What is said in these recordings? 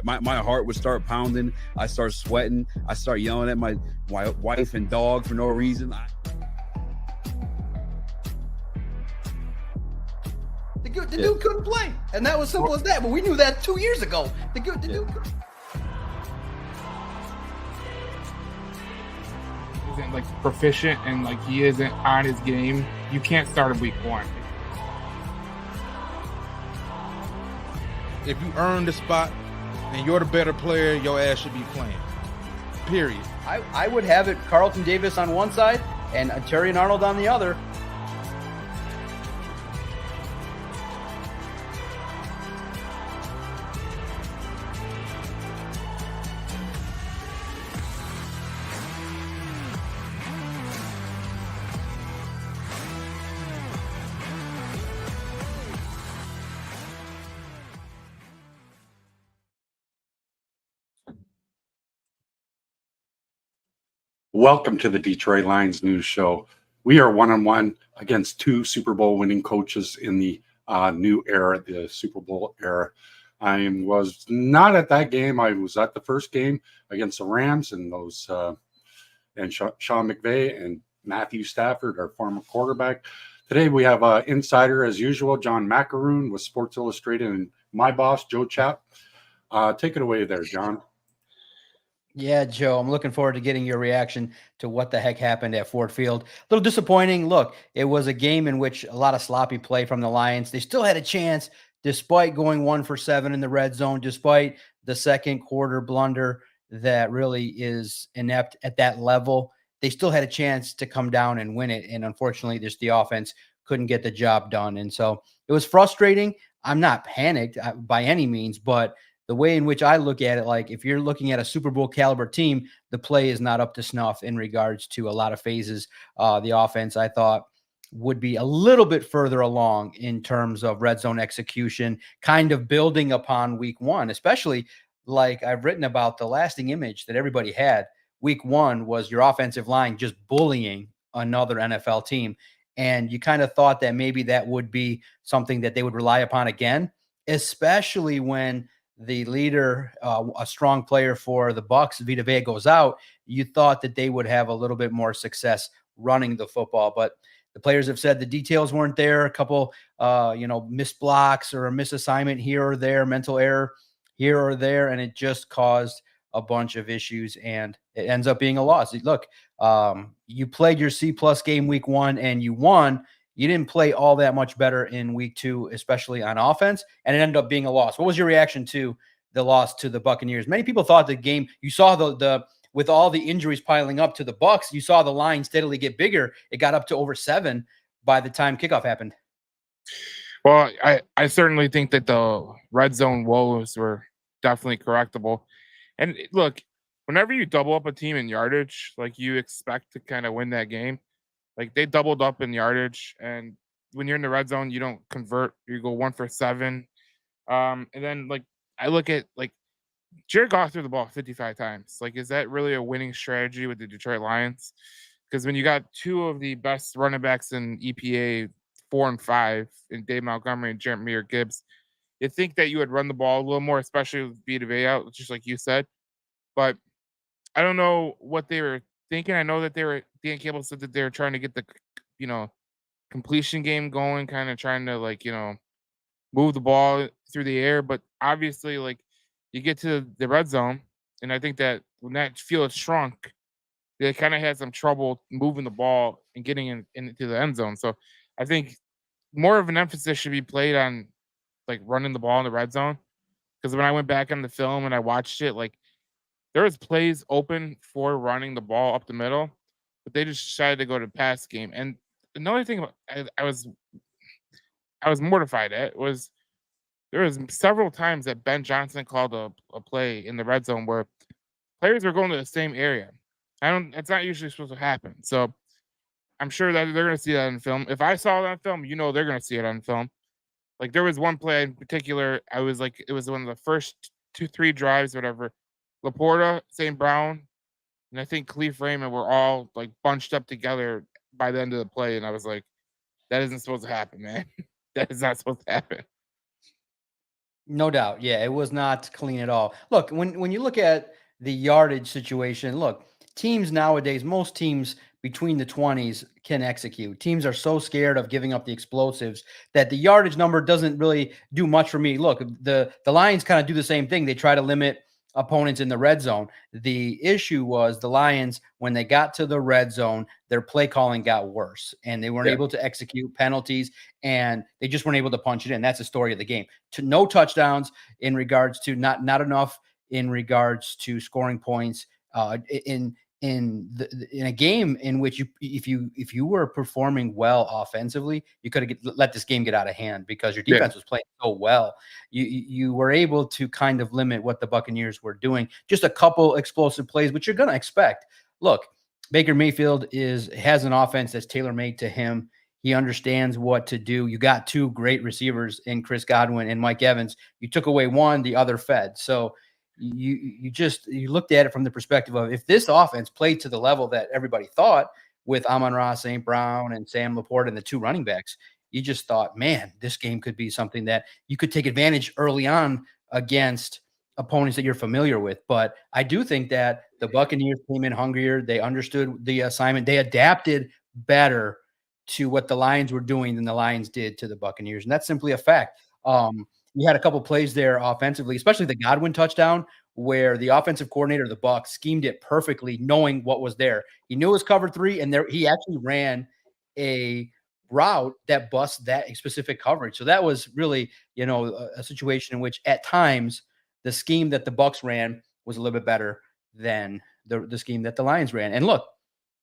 my heart would start pounding. I start sweating. I start yelling at my wife and dog for no reason. The dude couldn't play, and that was simple as that. But we knew that 2 years ago. The dude couldn't. Isn't like proficient and like he isn't on his game. You can't start in week 1. If you earn the spot and you're the better player, your ass should be playing. Period. I would have it Carlton Davis on one side and Terrion Arnold on the other. Welcome to the Detroit Lions News Show. We are 1-on-1 against 2 Super Bowl winning coaches in the new era, the Super Bowl era. I was not at that game. I was at the first game against the Rams and those and Sean McVay and Matthew Stafford, our former quarterback. Today we have insider as usual, John Macaroon with Sports Illustrated, and my boss, Joe Chapp. Take it away there, John. Yeah, Joe, I'm looking forward to getting your reaction to what the heck happened at Ford Field. A little disappointing. Look, it was a game in which a lot of sloppy play from the Lions. They still had a chance despite going 1 for 7 in the red zone, despite the second quarter blunder that really is inept at that level. They still had a chance to come down and win it. And unfortunately, the offense couldn't get the job done. And so it was frustrating. I'm not panicked by any means, but the way in which I look at it, like if you're looking at a Super Bowl caliber team, the play is not up to snuff in regards to a lot of phases. The offense, I thought, would be a little bit further along in terms of red zone execution, kind of building upon week 1, especially like I've written about the lasting image that everybody had. Week 1 was your offensive line just bullying another NFL team. And you kind of thought that maybe that would be something that they would rely upon again, especially when the leader, a strong player for the Bucs, Vita Vea, goes out. You thought that they would have a little bit more success running the football, but the players have said the details weren't there. A couple, missed blocks or a misassignment here or there, mental error here or there, and it just caused a bunch of issues, and it ends up being a loss. Look, you played your C-plus game week 1 and you won. You didn't play all that much better in week 2, especially on offense, and it ended up being a loss. What was your reaction to the loss to the Buccaneers? Many people thought the game, you saw the with all the injuries piling up to the Bucs, you saw the line steadily get bigger. It got up to over 7 by the time kickoff happened. Well, I certainly think that the red zone woes were definitely correctable. And look, whenever you double up a team in yardage, like you expect to kind of win that game. Like they doubled up in yardage, and when you're in the red zone, you don't convert. You go 1 for 7, and then like I look at like Jared Goff threw the ball 55 times. Like, is that really a winning strategy with the Detroit Lions? Because when you got 2 of the best running backs in EPA, 4 and 5, in Dave Montgomery and Jahmyr Gibbs, you think that you would run the ball a little more, especially with Vita Vea out, just like you said. But I don't know what they were thinking. I know that Dan Campbell said that they were trying to get the, completion game going, kind of trying to move the ball through the air. But obviously, like you get to the red zone, and I think that when that field shrunk, they kind of had some trouble moving the ball and getting into the end zone. So I think more of an emphasis should be played on like running the ball in the red zone. Because when I went back on the film and I watched it, like there was plays open for running the ball up the middle, but they just decided to go to pass game. And another thing I was mortified at was there was several times that Ben Johnson called a play in the red zone where players were going to the same area. It's not usually supposed to happen. So I'm sure that they're going to see that on film. If I saw it on film, they're going to see it on film. Like there was one play in particular, I was like, it was one of the first 2-3 drives, whatever. Laporta, St. Brown, and I think Khalif Raymond were all like bunched up together by the end of the play. And I was like, that isn't supposed to happen, man. That is not supposed to happen. No doubt. Yeah, it was not clean at all. Look, when you look at the yardage situation, look, teams nowadays, most teams between the 20s can execute. Teams are so scared of giving up the explosives that the yardage number doesn't really do much for me. Look, the Lions kind of do the same thing. They try to limit opponents in the red zone. The issue was the Lions, when they got to the red zone, their play calling got worse and they weren't Yeah. able to execute penalties and they just weren't able to punch it in. That's the story of the game. To no touchdowns in regards to not enough in regards to scoring points in a game in which if you were performing well offensively, you could have let this game get out of hand because your Yeah. defense was playing so well. You were able to kind of limit what the Buccaneers were doing. Just a couple explosive plays, which you're going to expect. Look, Baker Mayfield has an offense that's tailor made to him. He understands what to do. You got two great receivers in Chris Godwin and Mike Evans. You took away one, the other fed. So you looked at it from the perspective of if this offense played to the level that everybody thought with Amon-Ra St. Brown and Sam Laporte and the two running backs, you just thought, man, this game could be something that you could take advantage early on against opponents that you're familiar with. But I do think that the Buccaneers came in hungrier. They understood the assignment. They adapted better to what the Lions were doing than the Lions did to the Buccaneers. And that's simply a fact. You had a couple plays there offensively, especially the Godwin touchdown, where the offensive coordinator of the Bucs schemed it perfectly, knowing what was there. He knew it was cover three, and he actually ran a route that bust that specific coverage. So that was really, a situation in which at times the scheme that the Bucs ran was a little bit better than the scheme that the Lions ran. And look,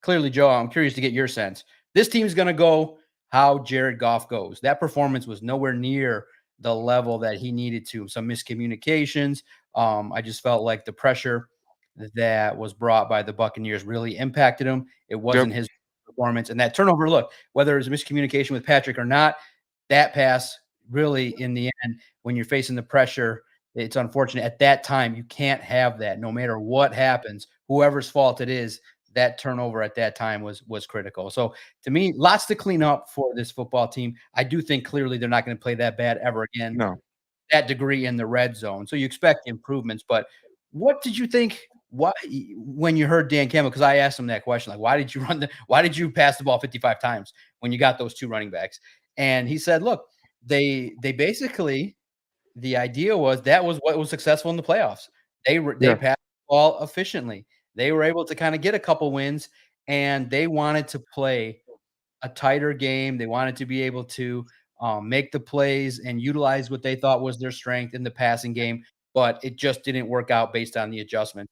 clearly, Joe, I'm curious to get your sense. This team's going to go how Jared Goff goes. That performance was nowhere near the level that he needed to. Some miscommunications. I just felt like the pressure that was brought by the Buccaneers really impacted him. It wasn't his performance. And that turnover, look, whether it was miscommunication with Patrick or not, that pass really, in the end, when you're facing the pressure, it's unfortunate. At that time, you can't have that. No matter what happens, whoever's fault it is, that turnover at that time was critical. So to me, lots to clean up for this football team. I do think clearly they're not going to play that bad ever again. No. That degree in the red zone. So you expect improvements, but what did you think when you heard Dan Campbell? Because I asked him that question, like, why did you pass the ball 55 times when you got those two running backs? And he said, look, they basically, the idea was that was what was successful in the playoffs. They passed the ball efficiently. They were able to kind of get a couple wins, and they wanted to play a tighter game. They wanted to be able to make the plays and utilize what they thought was their strength in the passing game, but it just didn't work out based on the adjustment.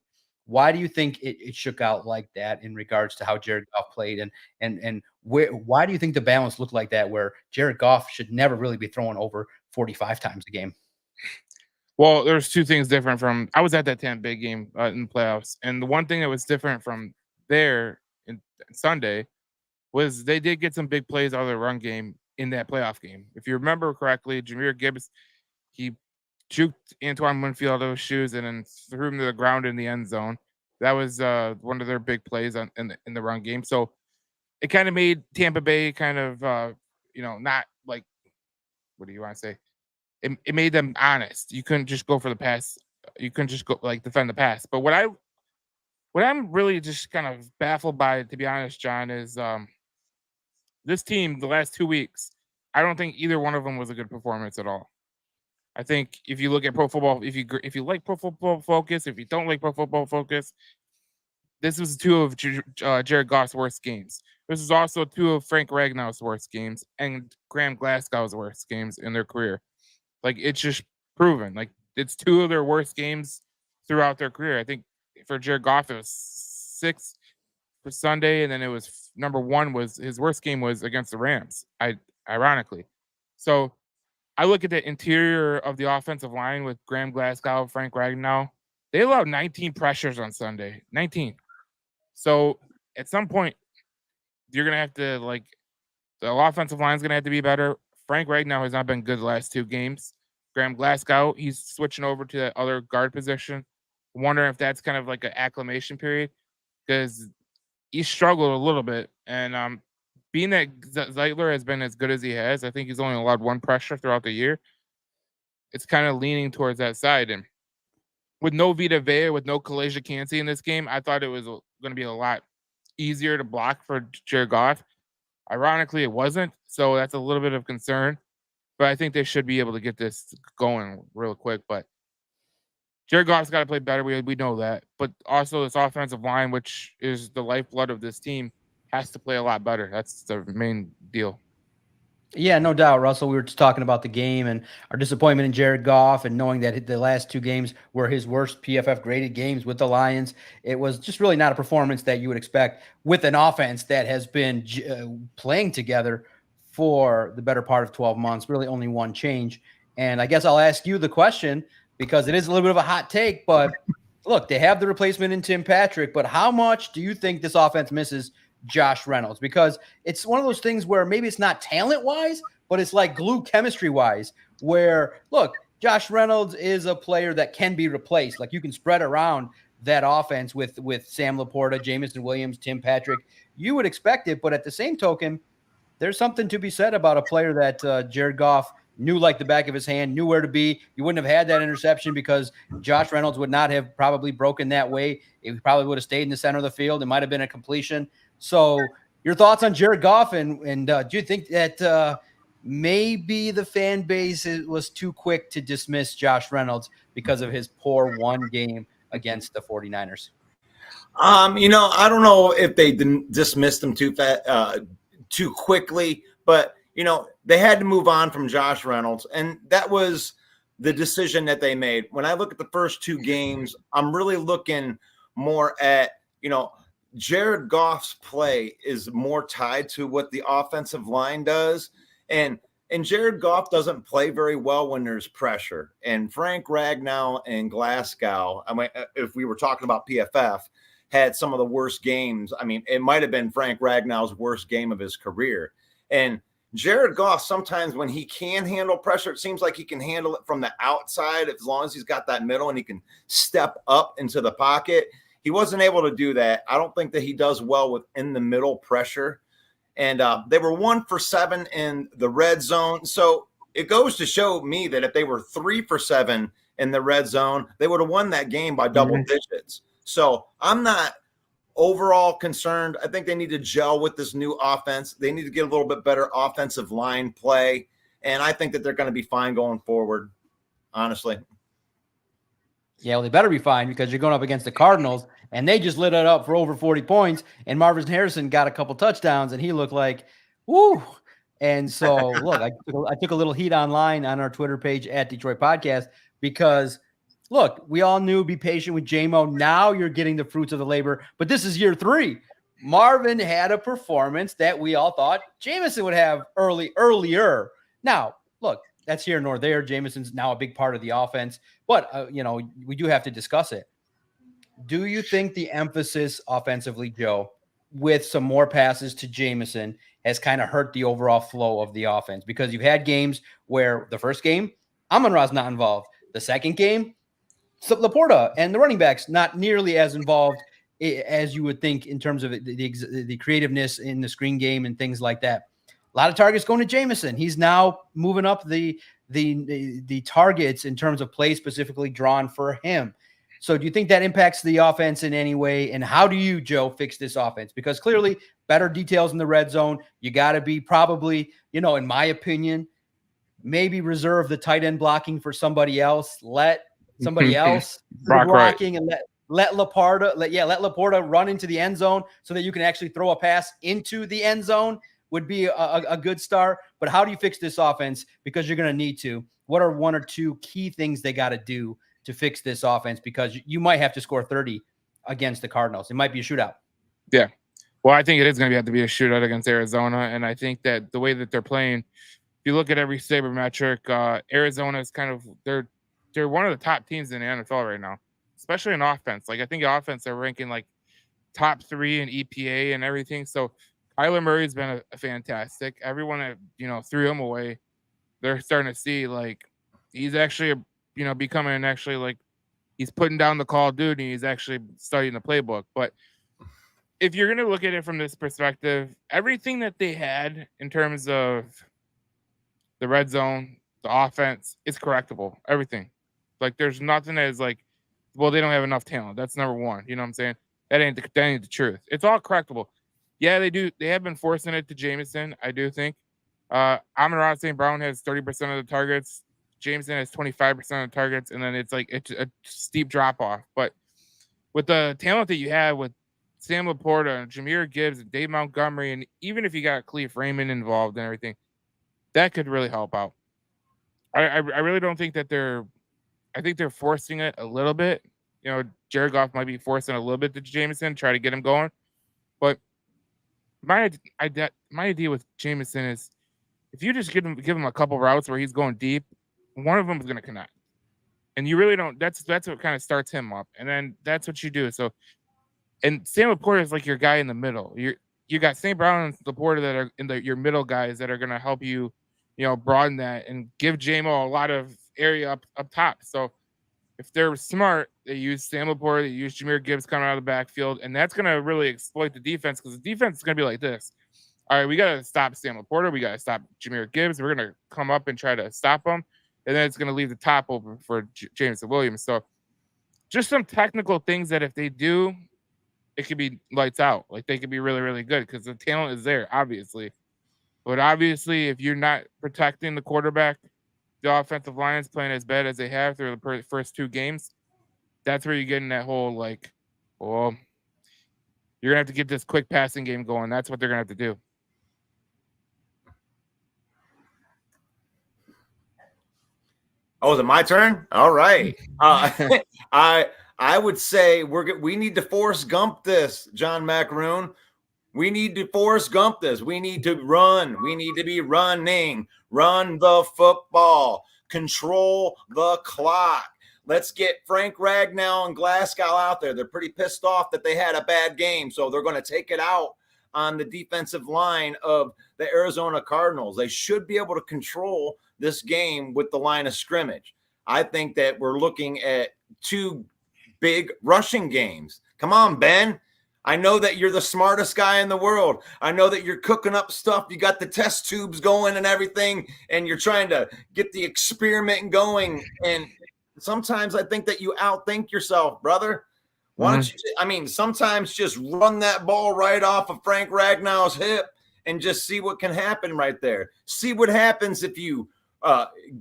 Why do you think it shook out like that in regards to how Jared Goff played, and why do you think the balance looked like that, where Jared Goff should never really be throwing over 45 times a game? Well, there's two things different from I was at that Tampa Bay game in the playoffs, and the one thing that was different from there in Sunday was they did get some big plays out of the run game in that playoff game. If you remember correctly, Jahmyr Gibbs, he juked Antoine Winfield out of his shoes and then threw him to the ground in the end zone. That was one of their big plays in the run game. So it kind of made Tampa Bay kind of not like, what do you want to say? It made them honest. You couldn't just go for the pass. You couldn't just go defend the pass. But what I'm really just kind of baffled by, to be honest, John, is this team the last 2 weeks. I don't think either one of them was a good performance at all. I think if you look at Pro Football, if you like Pro Football Focus, if you don't like Pro Football Focus, this was two of Jared Goff's worst games. This is also two of Frank Ragnow's worst games and Graham Glasgow's worst games in their career. Like, it's just proven. Like, it's two of their worst games throughout their career. I think for Jared Goff, it was 6 for Sunday, and then it was number 1 was his worst game was against the Rams. Ironically. So I look at the interior of the offensive line with Graham Glasgow, Frank Ragnow. They allowed 19 pressures on Sunday. 19. So at some point, you're going to have to, the offensive line is going to have to be better. Frank Ragnow has not been good the last 2 games. Graham Glasgow, he's switching over to that other guard position. I'm wondering if that's kind of like an acclimation period, because he struggled a little bit. And being that Zeitler has been as good as he has, I think he's only allowed 1 pressure throughout the year. it's kind of leaning towards that side. And with no Vita Vea, with no Kalijah Kancey in this game, I thought it was going to be a lot easier to block for Jared Goff. Ironically, it wasn't, so that's a little bit of concern. But I think they should be able to get this going real quick. But Jared Goff's got to play better. We know that. But also this offensive line, which is the lifeblood of this team, has to play a lot better. That's the main deal. Yeah, no doubt, Russell. We were just talking about the game and our disappointment in Jared Goff and knowing that the last 2 games were his worst PFF graded games with the Lions. It was just really not a performance that you would expect with an offense that has been playing together for the better part of 12 months, really only one change. And I guess I'll ask you the question because it is a little bit of a hot take, but look, they have the replacement in Tim Patrick, but how much do you think this offense misses Josh Reynolds? Because it's one of those things where maybe it's not talent wise, but it's like glue chemistry wise, where look, Josh Reynolds is a player that can be replaced. Like you can spread around that offense with Sam Laporta, Jameson Williams, Tim Patrick. You would expect it, but at the same token, there's something to be said about a player that Jared Goff knew like the back of his hand, knew where to be. You wouldn't have had that interception because Josh Reynolds would not have probably broken that way. It probably would have stayed in the center of the field. It might have been a completion. So your thoughts on Jared Goff, and do you think that maybe the fan base was too quick to dismiss Josh Reynolds because of his poor one game against the 49ers? I don't know if they dismissed him too quickly, but they had to move on from Josh Reynolds, and that was the decision that they made. When I look at the first 2 games, I'm really looking more at, Jared Goff's play is more tied to what the offensive line does. And Jared Goff doesn't play very well when there's pressure. And Frank Ragnow and Glasgow, if we were talking about PFF, had some of the worst games. It might have been Frank Ragnow's worst game of his career. And Jared Goff, sometimes when he can handle pressure, it seems like he can handle it from the outside as long as he's got that middle and he can step up into the pocket. He wasn't able to do that. I don't think that he does well with in the middle pressure. And they were 1 for 7 in the red zone. So it goes to show me that if they were 3 for 7 in the red zone, they would have won that game by double digits. So I'm not overall concerned. I think they need to gel with this new offense. They need to get a little bit better offensive line play. And I think that they're going to be fine going forward, honestly. Yeah, well, they better be fine because you're going up against the Cardinals, and they just lit it up for over 40 points, and Marvin Harrison got a couple touchdowns, and he looked like, woo. And so, look, I took a little heat online on our Twitter page at Detroit Podcast because, look, we all knew be patient with J-Mo. Now you're getting the fruits of the labor, but this is year 3. Marvin had a performance that we all thought Jameson would have earlier. Now, look, that's here nor there. Jameson's now a big part of the offense, but we do have to discuss it. Do you think the emphasis offensively, Joe, with some more passes to Jameson has kind of hurt the overall flow of the offense? Because you've had games where the first game, Amon-Ra's not involved. The second game, Laporta and the running backs not nearly as involved as you would think in terms of the creativeness in the screen game and things like that. A lot of targets going to Jameson. He's now moving up the targets in terms of plays specifically drawn for him. So do you think that impacts the offense in any way? And how do you, Joe, fix this offense? Because clearly better details in the red zone. You got to be probably, in my opinion, maybe reserve the tight end blocking for somebody else. Let somebody else blocking and let Laporta run into the end zone so that you can actually throw a pass into the end zone would be a good start. But how do you fix this offense? Because you're going to need to. What are 1 or 2 key things they got to do to fix this offense? Because you might have to score 30 against the Cardinals. It might be a shootout. Yeah. Well, I think it is going to have to be a shootout against Arizona. And I think that the way that they're playing, if you look at every sabermetric, Arizona is kind of, they're one of the top teams in the NFL right now, especially in offense. Like I think offense, they're ranking like top 3 in EPA and everything. So Kyler Murray's been a fantastic. Everyone that, threw him away, they're starting to see like he's actually, becoming actually like he's putting down the Call of Duty. He's actually studying the playbook. But if you're going to look at it from this perspective, everything that they had in terms of the red zone, the offense, it's correctable. Everything. Like there's nothing that is like, well, they don't have enough talent. That's number one. You know what I'm saying? That ain't the truth. It's all correctable. Yeah, they do. They have been forcing it to Jameson, I do think. Amon-Ra St. Brown has 30% of the targets. Jameson has 25% of the targets, and then it's a steep drop off. But with the talent that you have with Sam Laporta and Jahmyr Gibbs and Dave Montgomery, and even if you got Cleve Raymond involved and everything, that could really help out. I really don't think that I think they're forcing it a little bit. You know, Jared Goff might be forcing a little bit to Jameson, try to get him going. But my idea with Jameson is if you just give him a couple routes where he's going deep, one of them is going to connect. And you really don't. That's what kind of starts him up, and then that's what you do. So, and Sam Laporta is like your guy in the middle. You got St. Brown and Laporta that are in your middle guys that are going to help you, broaden that and give JMO a lot of area up top. So if they're smart, they use Sam Laporta, they use Jahmyr Gibbs coming out of the backfield, and that's going to really exploit the defense because the defense is going to be like this. All right, we got to stop Sam Laporta. We got to stop Jahmyr Gibbs. We're going to come up and try to stop them, and then it's going to leave the top open for Jameson Williams. So just some technical things that if they do, it could be lights out. Like they could be really, really good because the talent is there, obviously. But obviously, if you're not protecting the quarterback, the offensive line's playing as bad as they have through the first two games, that's where you get in that whole like, well, you're gonna have to get this quick passing game going. That's what they're gonna have to do. Oh, is it my turn? All right. I would say we need to Forrest Gump this, John Macaroon. We need to Forrest Gump this. We need to run. We need to be running. Run the football. Control the clock. Let's get Frank Ragnow and Glasgow out there. They're pretty pissed off that they had a bad game, so they're going to take it out on the defensive line of the Arizona Cardinals. They should be able to control this game with the line of scrimmage. I think that we're looking at two big rushing games. Come on, Ben. I know that you're the smartest guy in the world. I know that you're cooking up stuff. You got the test tubes going and everything, and you're trying to get the experiment going. And sometimes I think that you outthink yourself, brother. Why don't you, sometimes just run that ball right off of Frank Ragnow's hip and just see what can happen right there. See what happens if you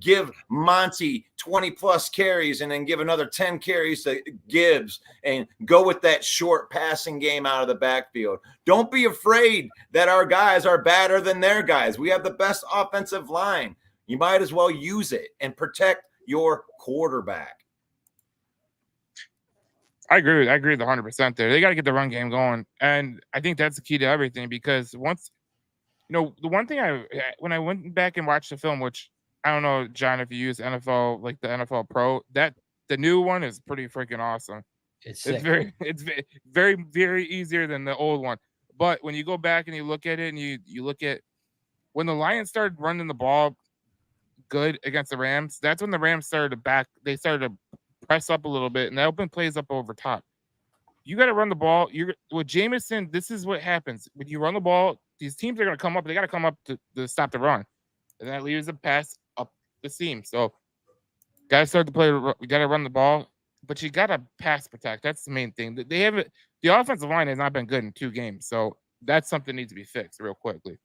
give Monty 20 plus carries and then give another 10 carries to Gibbs and go with that short passing game out of the backfield. Don't be afraid that our guys are better than their guys. We have the best offensive line. You might as well use it and protect your quarterback. I agree with 100% there. They got to get the run game going. And I think that's the key to everything because once, the one thing when I went back and watched the film, which I don't know, John, if you use NFL, like the NFL Pro, that the new one is pretty freaking awesome. It's very, very easier than the old one. But when you go back and you look at it and you look at when the Lions started running the ball good against the Rams, that's when the Rams started to press up a little bit and they open plays up over top. You got to run the ball. With Jameson, this is what happens. When you run the ball, these teams are going to come up. They got to come up to stop the run. And that leaves a pass up the seam. So got to start to play. We got to run the ball, but you got to pass protect. That's the main thing. The offensive line has not been good in 2 games. So that's something that needs to be fixed real quickly.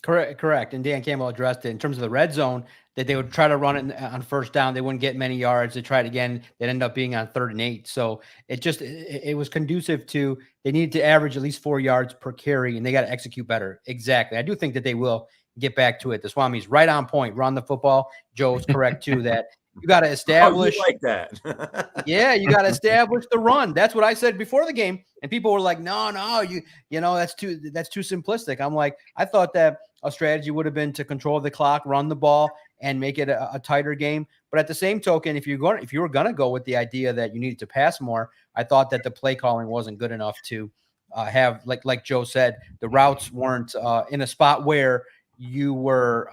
Correct. And Dan Campbell addressed it in terms of the red zone that they would try to run it on first down. They wouldn't get many yards. They tried again. They'd end up being on 3rd and 8. So it was conducive to, they needed to average at least 4 yards per carry and they got to execute better. Exactly. I do think that they will get back to it. The Swami's right on point. Run the football. Joe's correct too, that you got to establish like that. Yeah, you got to establish the run. That's what I said before the game. And people were like, no, that's too simplistic. I'm like, I thought that a strategy would have been to control the clock, run the ball, and make it a tighter game. But at the same token, if you were going to go with the idea that you needed to pass more, I thought that the play calling wasn't good enough to have, like Joe said, the routes weren't in a spot where you were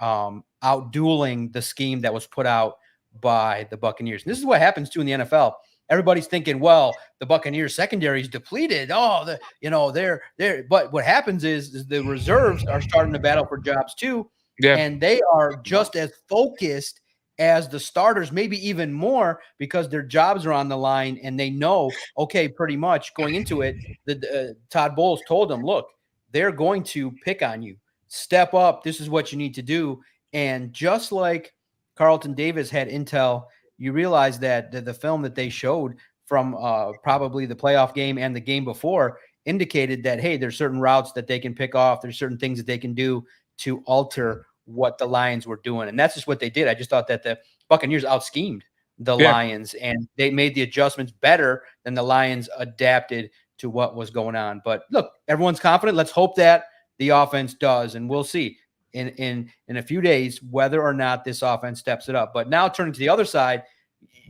out dueling the scheme that was put out by the Buccaneers. And this is what happens too in the NFL. Everybody's thinking, well, the Buccaneers secondary is depleted. They're. But what happens is the reserves are starting to battle for jobs too. Yeah. And they are just as focused as the starters, maybe even more, because their jobs are on the line and they know, okay, pretty much going into it, Todd Bowles told them, look, they're going to pick on you. Step up. This is what you need to do. And just like Carlton Davis had intel, you realize that the film that they showed from probably the playoff game and the game before indicated that, hey, there's certain routes that they can pick off. There's certain things that they can do to alter what the Lions were doing. And that's just what they did. I just thought that the Buccaneers out-schemed the Lions, and they made the adjustments better than the Lions adapted to what was going on. But look, everyone's confident. Let's hope that the offense does, and we'll see in a few days whether or not this offense steps it up. But now turning to the other side,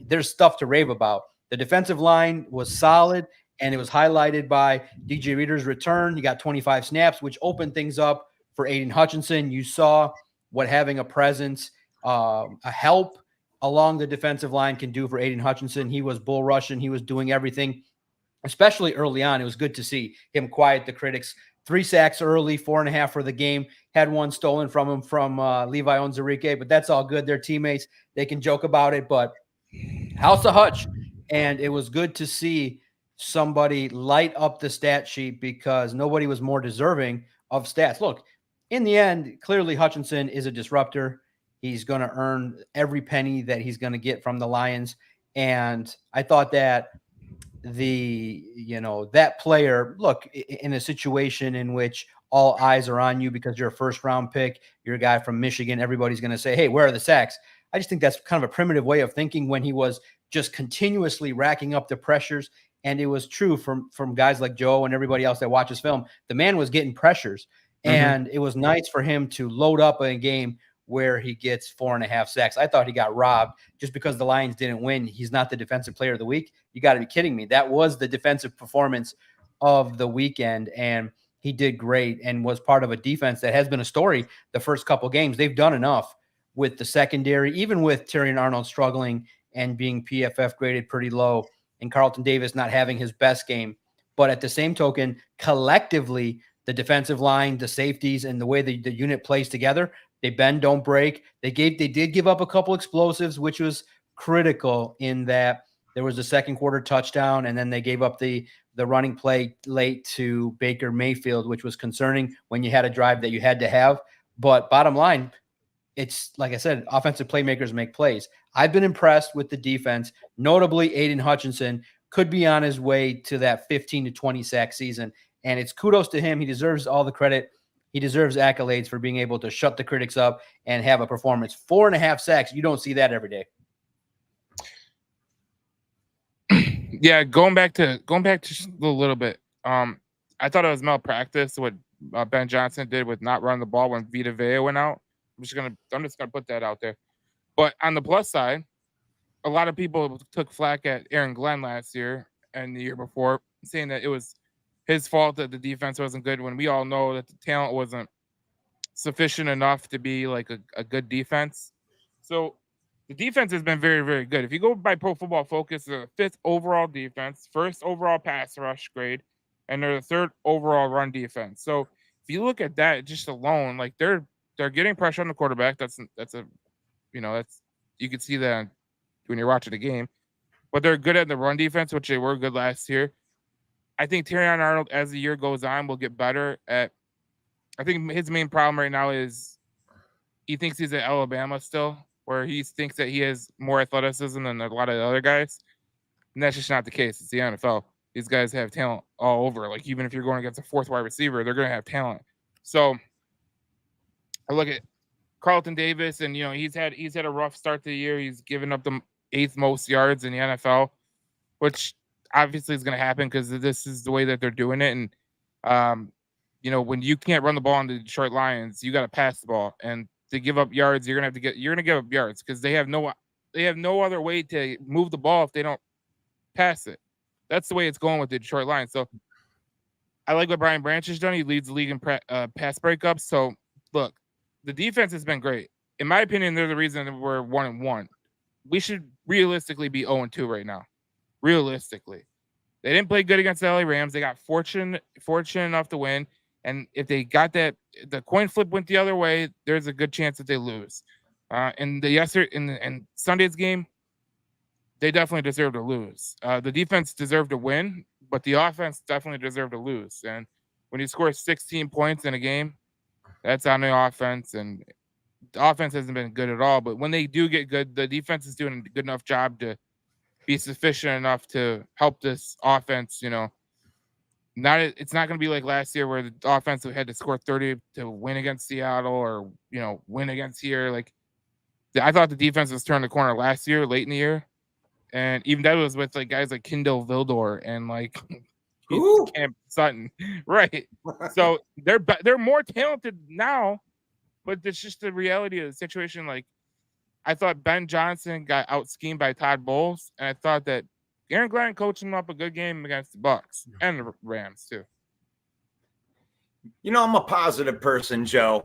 there's stuff to rave about. The defensive line was solid, and it was highlighted by DJ Reader's return. He got 25 snaps, which opened things up for Aiden Hutchinson. You saw what having a presence, a help along the defensive line can do for Aiden Hutchinson. He was bull rushing. He was doing everything, especially early on. It was good to see him quiet the critics. 3 sacks early, 4.5 for the game. Had one stolen from him from Levi Onwuzurike, but that's all good. They're teammates. They can joke about it, but House of Hutch. And it was good to see somebody light up the stat sheet because nobody was more deserving of stats. Look, in the end, clearly Hutchinson is a disruptor. He's going to earn every penny that he's going to get from the Lions. And I thought that that player, look, in a situation in which all eyes are on you because you're a first-round pick, you're a guy from Michigan, everybody's going to say, hey, where are the sacks? I just think that's kind of a primitive way of thinking when he was just continuously racking up the pressures. And it was true from guys like Joe and everybody else that watches film. The man was getting pressures. And it was nice for him to load up in a game where he gets 4.5 sacks. I thought he got robbed just because the Lions didn't win. He's not the defensive player of the week. You got to be kidding me. That was the defensive performance of the weekend, and he did great and was part of a defense that has been a story the first couple games. They've done enough with the secondary, even with Terrion Arnold struggling and being PFF graded pretty low and Carlton Davis not having his best game. But at the same token, collectively, the defensive line, the safeties, and the way the unit plays together, they bend, don't break. They did give up a couple explosives, which was critical in that there was a second quarter touchdown, and then they gave up the running play late to Baker Mayfield, which was concerning when you had a drive that you had to have. But bottom line, it's like I said, offensive playmakers make plays. I've been impressed with the defense, notably Aiden Hutchinson could be on his way to that 15 to 20 sack season. And it's kudos to him. He deserves all the credit. He deserves accolades for being able to shut the critics up and have a performance. 4.5 sacks. You don't see that every day. Yeah, going back to just a little bit. I thought it was malpractice what Ben Johnson did with not running the ball when Vita Vea went out. I'm just gonna put that out there. But on the plus side, a lot of people took flack at Aaron Glenn last year and the year before, saying that it was his fault that the defense wasn't good when we all know that the talent wasn't sufficient enough to be like a good defense. So the defense has been very, very good. If you go by Pro Football Focus, they're the 5th overall defense, 1st overall pass rush grade, and they're the 3rd overall run defense. So if you look at that just alone, like they're getting pressure on the quarterback. That's you can see that when you're watching the game. But they're good at the run defense, which they were good last year. I think Terrion Arnold, as the year goes on, will get better at. I think his main problem right now is he thinks he's at Alabama still, where he thinks that he has more athleticism than a lot of the other guys. And that's just not the case. It's the NFL. These guys have talent all over. Like, even if you're going against a 4th wide receiver, they're going to have talent. So I look at Carlton Davis, and he's had a rough start to the year. He's given up the 8th most yards in the NFL, which obviously is going to happen because this is the way that they're doing it. And when you can't run the ball on the Detroit Lions, you got to pass the ball. And to give up yards, you're going to give up yards because they have no other way to move the ball if they don't pass it. That's the way it's going with the Detroit Lions. So I like what Brian Branch has done. He leads the league in pass breakups. So look, the defense has been great. In my opinion, they're the reason that we're 1-1. We should realistically be 0-2 right now. Realistically, they didn't play good against the LA Rams. They got fortunate enough to win. And if they got that, the coin flip went the other way, there's a good chance that they lose. In Sunday's game, they definitely deserve to lose. The defense deserved to win, but the offense definitely deserved to lose. And when you score 16 points in a game, that's on the offense, and the offense hasn't been good at all. But when they do get good, the defense is doing a good enough job to be sufficient enough to help this offense, it's not going to be like last year where the offense had to score 30 to win against Seattle or, win against here. Like, I thought the defense was turned the corner last year, late in the year. And even that was with like guys like Kindle Vildor and like Camp Sutton. Right. So they're more talented now, but it's just the reality of the situation. Like, I thought Ben Johnson got out schemed by Todd Bowles, and I thought that Aaron Glenn coached him up a good game against the Bucks and the Rams too. I'm a positive person, John.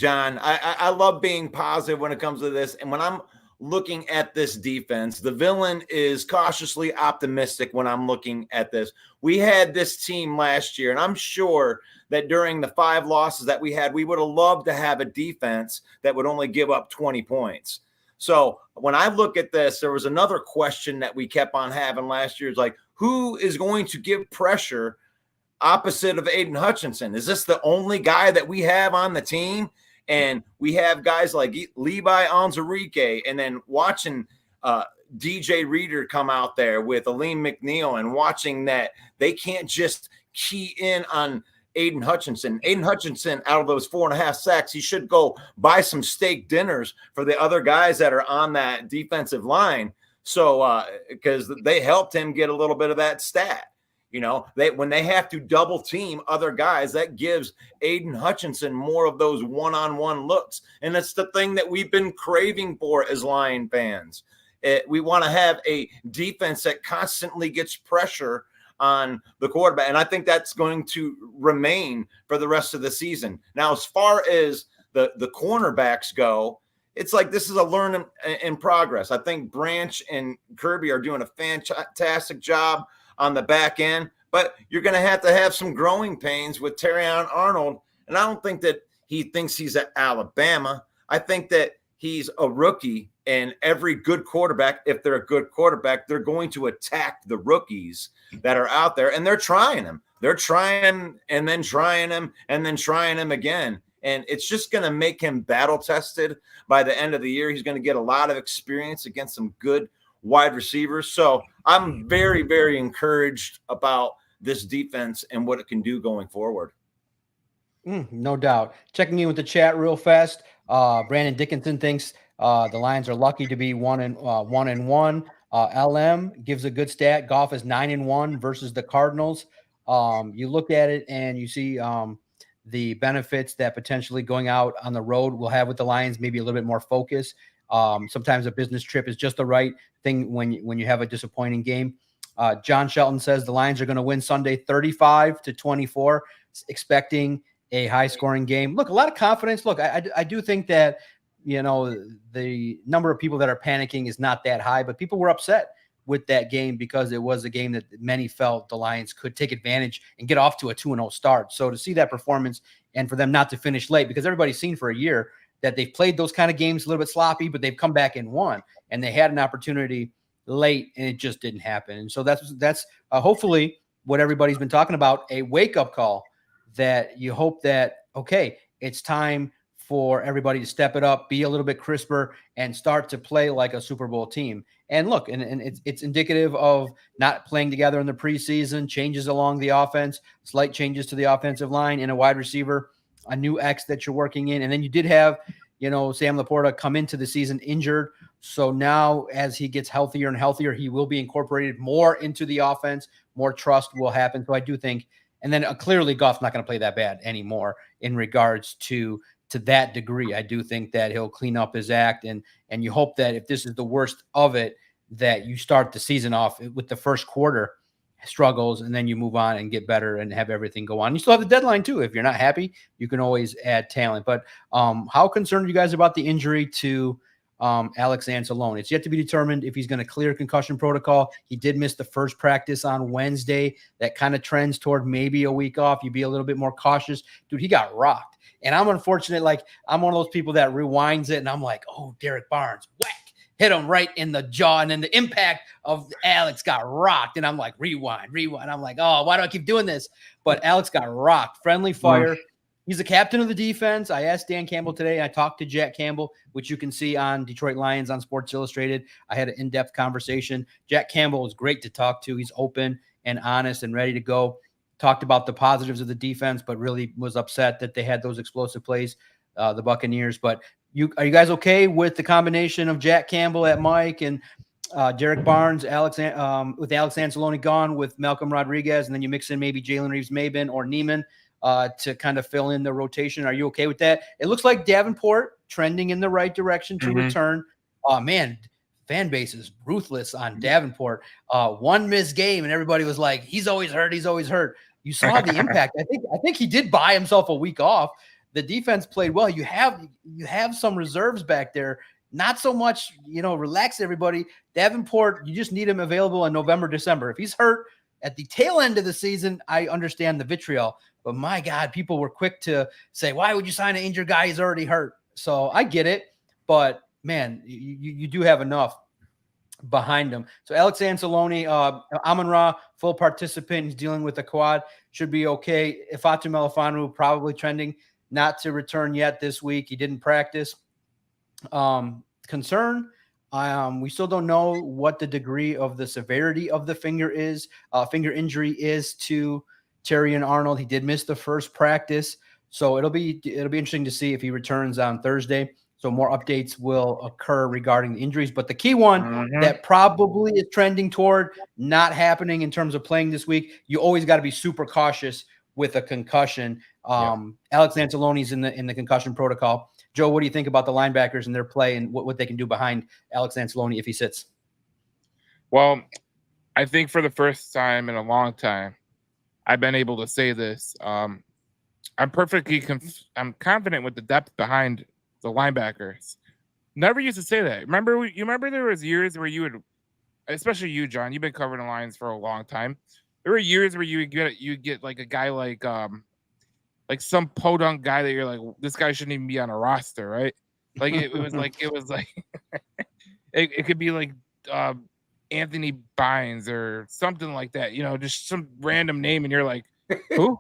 I love being positive when it comes to this. And when I'm looking at this defense, the villain is cautiously optimistic when I'm looking at this. We had this team last year, and I'm sure that during the 5 losses that we had, we would have loved to have a defense that would only give up 20 points. So when I look at this, there was another question that we kept on having last year. It's like, who is going to give pressure opposite of Aiden Hutchinson? Is this the only guy that we have on the team? And we have guys like Levi Onwuzurike, and then watching DJ Reader come out there with Aleem McNeil, and watching that they can't just key in on Aiden Hutchinson. Aiden Hutchinson, out of those 4.5 sacks, he should go buy some steak dinners for the other guys that are on that defensive line. So because they helped him get a little bit of that stat. When they have to double team other guys, that gives Aiden Hutchinson more of those one-on-one looks. And that's the thing that we've been craving for as Lion fans. We want to have a defense that constantly gets pressure on the quarterback. And I think that's going to remain for the rest of the season. Now, as far as the cornerbacks go, it's like this is a learn in progress. I think Branch and Kirby are doing a fantastic job on the back end, but you're going to have some growing pains with Terrion Arnold. And I don't think that he thinks he's at Alabama. I think that he's a rookie, and every good quarterback, if they're a good quarterback, they're going to attack the rookies that are out there, and they're trying him. They're trying and then trying him and then trying him again. And it's just going to make him battle tested by the end of the year. He's going to get a lot of experience against some good wide receivers. So I'm very, very encouraged about this defense and what it can do going forward. No doubt. Checking in with the chat real fast. Brandon Dickinson thinks the Lions are lucky to be 1-1. LM gives a good stat. Goff is 9-1 versus the Cardinals. You look at it and you see the benefits that potentially going out on the road will have with the Lions, maybe a little bit more focus. Sometimes a business trip is just the right thing when you have a disappointing game. John Shelton says the Lions are going to win Sunday 35-24, expecting a high-scoring game. Look, a lot of confidence. Look, I do think that, the number of people that are panicking is not that high, but people were upset with that game because it was a game that many felt the Lions could take advantage and get off to a 2-0 start. So to see that performance and for them not to finish late, because everybody's seen for a year that they've played those kind of games a little bit sloppy, but they've come back and won, and they had an opportunity late and it just didn't happen. And so that's hopefully what everybody's been talking about, a wake-up call that you hope that, okay, it's time for everybody to step it up, be a little bit crisper, and start to play like a Super Bowl team. And look, and it's indicative of not playing together in the preseason, changes along the offense, slight changes to the offensive line, and a wide receiver, a new X that you're working in. And then you did have, Sam Laporta come into the season injured. So now as he gets healthier and healthier, he will be incorporated more into the offense, more trust will happen. So I do think, and then clearly Goff's not going to play that bad anymore in regards to that degree. I do think that he'll clean up his act, and you hope that if this is the worst of it, that you start the season off with the first quarter struggles, and then you move on and get better and have everything go on. You still have the deadline too. If you're not happy, you can always add talent. But how concerned are you guys about the injury to Alex Anzalone. It's yet to be determined if he's going to clear concussion protocol. He did miss the first practice on Wednesday. That kind of trends toward maybe a week off. You'd be a little bit more cautious. Dude, he got rocked. And I'm unfortunate. Like, I'm one of those people that rewinds it, and I'm like, oh, Derek Barnes, whack. Hit him right in the jaw, and then the impact of Alex got rocked. And I'm like, rewind. I'm like, oh, why do I keep doing this? But Alex got rocked. Friendly fire. He's the captain of the defense. I asked Dan Campbell today. I talked to Jack Campbell, which you can see on Detroit Lions on Sports Illustrated. I had an in-depth conversation. Jack Campbell was great to talk to. He's open and honest and ready to go. Talked about the positives of the defense, but really was upset that they had those explosive plays, the Buccaneers. But are you guys okay with the combination of Jack Campbell at Mike and Derek Barnes, with Alex Anzalone gone, with Malcolm Rodriguez, and then you mix in maybe Jalen Reeves-Maybin or Neiman to kind of fill in the rotation? Are you okay with that? It looks like Davenport trending in the right direction to return. Oh, man, fan base is ruthless on Davenport. One missed game, and everybody was like, he's always hurt. You saw the impact. I think he did buy himself a week off. The defense played well. You have some reserves back there. Not so much, relax everybody. Davenport, you just need him available in November, December. If he's hurt at the tail end of the season, I understand the vitriol. But my God, people were quick to say, why would you sign an injured guy? He's already hurt. So I get it. But, man, you do have enough behind him. So Alex Anzalone, Amon-Ra, full participant. He's dealing with a quad. Should be okay. Ifeatu Melifonwu probably trending not to return yet this week. He didn't practice. Concern, we still don't know what the degree of the severity of the finger injury is to Terrion Arnold. He did miss the first practice, so it'll be interesting to see if he returns on Thursday. So more updates will occur regarding the injuries. But the key one that probably is trending toward not happening in terms of playing this week, you always got to be super cautious with a concussion. Alex Anzalone's in the concussion protocol. Joe, what do you think about the linebackers and their play and what they can do behind Alex Anzalone if he sits? Well, I think for the first time in a long time, I've been able to say this. I'm confident with the depth behind the linebackers. Never used to say that. You remember there was years where you would, especially you, John, you've been covering the Lions for a long time. There were years where you would get like a guy like some podunk guy that you're like, this guy shouldn't even be on a roster, right? Like it was like it could be like Anthony Bynes or something like that, just some random name, and you're like, who?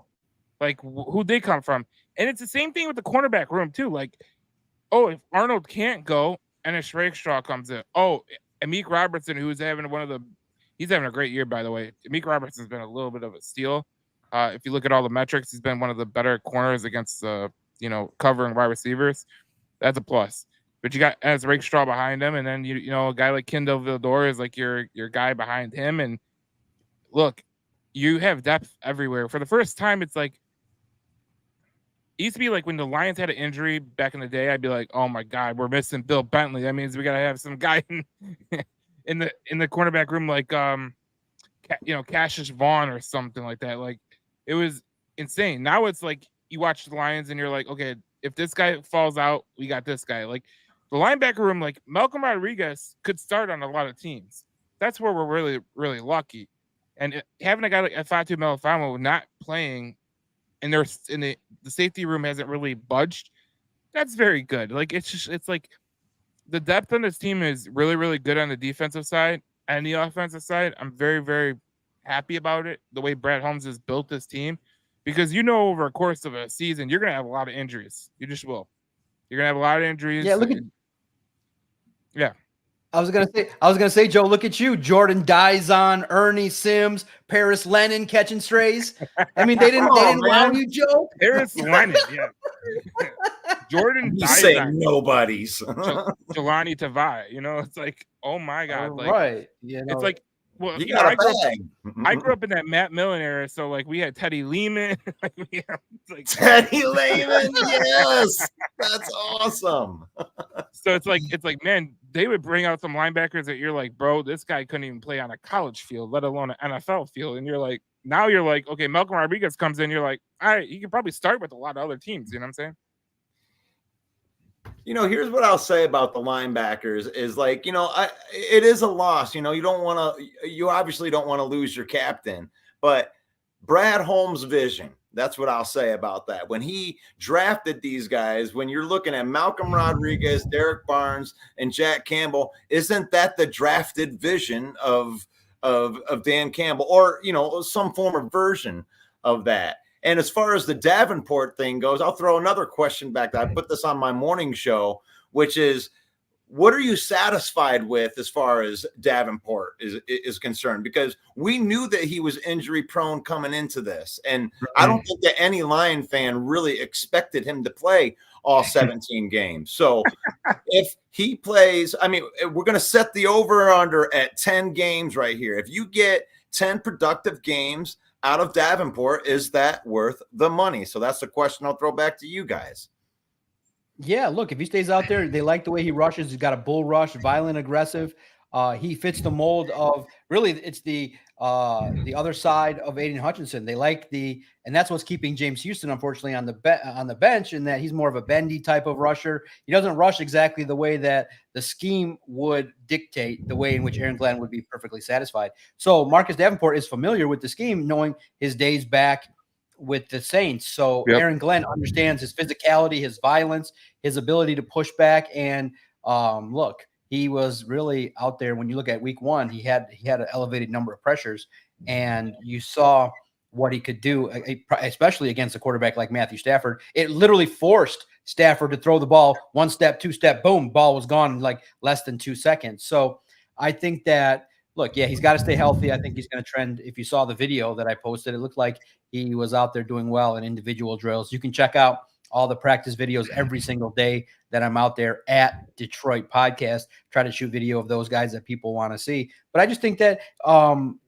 Like who'd they come from? And it's the same thing with the cornerback room too. Like, oh, if Arnold can't go and a Rakestraw comes in, oh, Amik Robertson, who's having he's having a great year, by the way. Amik Robertson's been a little bit of a steal. If you look at all the metrics, he's been one of the better corners against covering wide receivers. That's a plus. But you got as Rakestraw behind him, and then a guy like Kendall Vildor is like your guy behind him. And look, you have depth everywhere. For the first time, it's like it used to be like when the Lions had an injury back in the day, I'd be like, oh my God, we're missing Bill Bentley. That means we gotta have some guy in the cornerback room like Cassius Vaughn or something like that. Like it was insane. Now it's like you watch the Lions and you're like, okay, if this guy falls out, we got this guy. Like the linebacker room, like Malcolm Rodriguez could start on a lot of teams. That's where we're really, really lucky. And having a guy like Ifeatu Melifonwu not playing, and the safety room hasn't really budged, that's very good. Like it's like the depth on this team is really, really good on the defensive side and the offensive side. I'm very, very happy about it, the way Brad Holmes has built this team, because over a course of a season, you're going to have a lot of injuries. You just will. You're going to have a lot of injuries. Yeah, yeah. I was gonna say, Joe, look at you, Jordan Dizon, Ernie Sims, Paris Lennon catching strays. I mean, they didn't wow you, Joe. Paris Lennon, yeah. Jordan You Dizon, say nobodies. Jelani Tavai, it's like, oh my God, like, right? It's like, well, I grew up in that Matt Millen era, so like we had Teddy Lehman, Teddy Lehman, yes, that's awesome. So it's like, man, they would bring out some linebackers that you're like, bro, this guy couldn't even play on a college field, let alone an NFL field, and you're like, okay, Malcolm Rodriguez comes in, you're like, all right, you can probably start with a lot of other teams, you know what I'm saying? here's what I'll say about the linebackers is like, it is a loss. You obviously don't want to lose your captain, but Brad Holmes' vision, that's what I'll say about that. When he drafted these guys, when you're looking at Malcolm Rodriguez, Derek Barnes, and Jack Campbell, isn't that the drafted vision of Dan Campbell, or some form of version of that? And as far as the Davenport thing goes, I'll throw another question back. I put this on my morning show, which is, what are you satisfied with as far as Davenport is concerned? Because we knew that he was injury prone coming into this. And I don't think that any Lion fan really expected him to play all 17 games. So if he plays, we're going to set the over under at 10 games right here. If you get 10 productive games out of Davenport, is that worth the money? So that's the question I'll throw back to you guys. Yeah, look, if he stays out there, they like the way he rushes. He's got a bull rush, violent, aggressive. He fits the mold of, really, it's the other side of Aiden Hutchinson. They like and that's what's keeping James Houston, unfortunately, on the bench, in that he's more of a bendy type of rusher. He doesn't rush exactly the way that the scheme would dictate, the way in which Aaron Glenn would be perfectly satisfied. So Marcus Davenport is familiar with the scheme, knowing his days back with the Saints. So Yep. Aaron Glenn understands his physicality, his violence, his ability to push back. And look, he was really out there. When you look at week 1, he had an elevated number of pressures, and you saw what he could do, especially against a quarterback like Matthew Stafford. It literally forced Stafford to throw the ball 1 step, 2 step, boom, ball was gone in like less than 2 seconds. So I think that, look, yeah, he's got to stay healthy. I think he's going to trend. If you saw the video that I posted, it looked like he was out there doing well in individual drills. You can check out all the practice videos every single day that I'm out there at Detroit Podcast. Try to shoot video of those guys that people want to see. But I just think that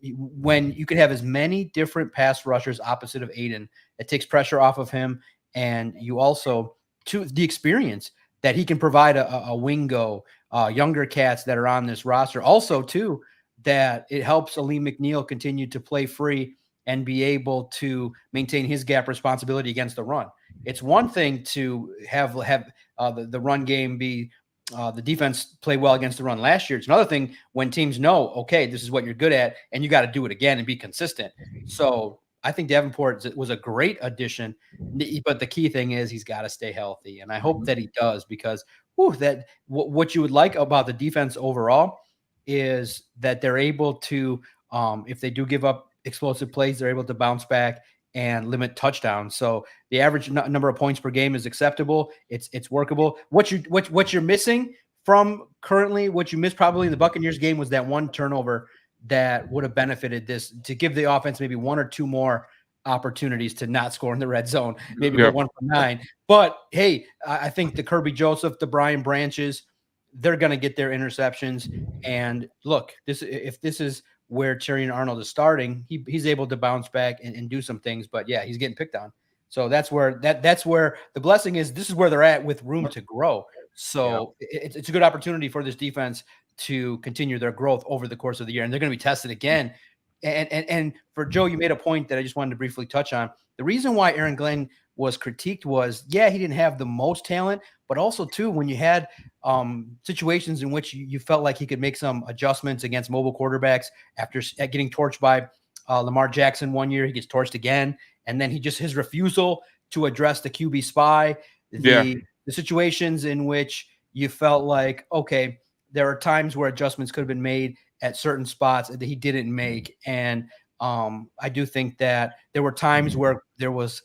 when you can have as many different pass rushers opposite of Aiden, it takes pressure off of him. And you also, to the experience that he can provide a Wingo, younger cats that are on this roster. Also, too, that it helps Aleem McNeil continue to play free and be able to maintain his gap responsibility against the run. It's one thing to have the run game be the defense play well against the run last year. It's another thing when teams know, okay, this is what you're good at, and you got to do it again and be consistent. So I think Davenport was a great addition, but the key thing is he's got to stay healthy, and I hope that he does, because what you would like about the defense overall is that they're able to, if they do give up explosive plays, they're able to bounce back and limit touchdowns. So the average number of points per game is acceptable. It's workable. What you're missing from currently, what you missed probably in the Buccaneers game, was that one turnover that would have benefited this, to give the offense maybe 1 or 2 more opportunities to not score in the red zone, maybe go 1 for 9. But hey, I think the Kirby Joseph, the Brian Branches, they're going to get their interceptions. And look, if this is where Terrion Arnold is starting, he's able to bounce back and do some things. But yeah, he's getting picked on. So that's where the blessing is. This is where they're at with room to grow. So it's a good opportunity for this defense to continue their growth over the course of the year. And they're going to be tested again. And for Joe, you made a point that I just wanted to briefly touch on. The reason why Aaron Glenn was critiqued was, he didn't have the most talent, but also too, when you had situations in which you felt like he could make some adjustments against mobile quarterbacks after getting torched by Lamar Jackson one year, he gets torched again. And then his refusal to address the QB spy, the situations in which you felt like, okay, there are times where adjustments could have been made at certain spots that he didn't make. And I do think that there were times where there was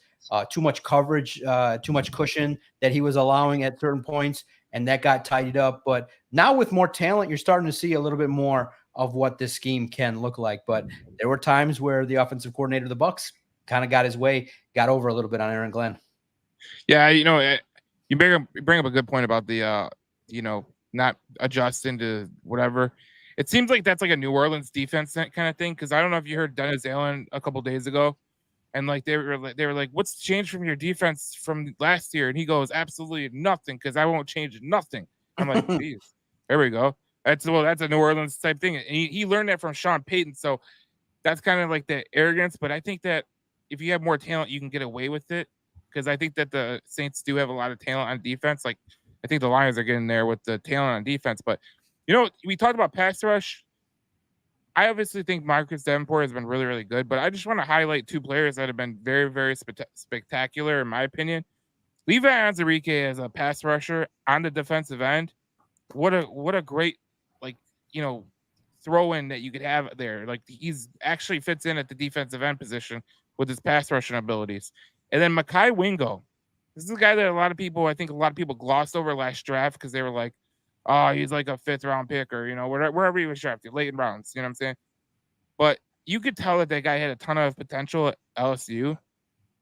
too much coverage, too much cushion that he was allowing at certain points, and that got tidied up. But now with more talent, you're starting to see a little bit more of what this scheme can look like. But there were times where the offensive coordinator of the Bucs kind of got his way, got over a little bit on Aaron Glenn. Yeah, you bring up a good point about the not adjusting to whatever. It seems like that's like a New Orleans defense kind of thing, because I don't know if you heard Dennis Allen a couple days ago, and like they were like, what's changed from your defense from last year? And he goes, absolutely nothing, because I won't change nothing. I'm like, geez, there we go. That's a New Orleans type thing. And he learned that from Sean Payton. So that's kind of like the arrogance. But I think that if you have more talent, you can get away with it, because I think that the Saints do have a lot of talent on defense. Like I think the Lions are getting there with the talent on defense. But, you know, we talked about pass rush. I obviously think Marcus Davenport has been really, really good, but I just want to highlight two players that have been very, very spectacular, in my opinion. Levi Onwuzurike as a pass rusher on the defensive end. What a great, like, you know, throw in that you could have there. Like, he's actually fits in at the defensive end position with his pass rushing abilities. And then Mekhi Wingo. This is a guy that I think a lot of people glossed over last draft because they were like, oh, he's like a 5th round pick or, you know, wherever he was drafted, late in rounds, you know what I'm saying? But you could tell that guy had a ton of potential at LSU.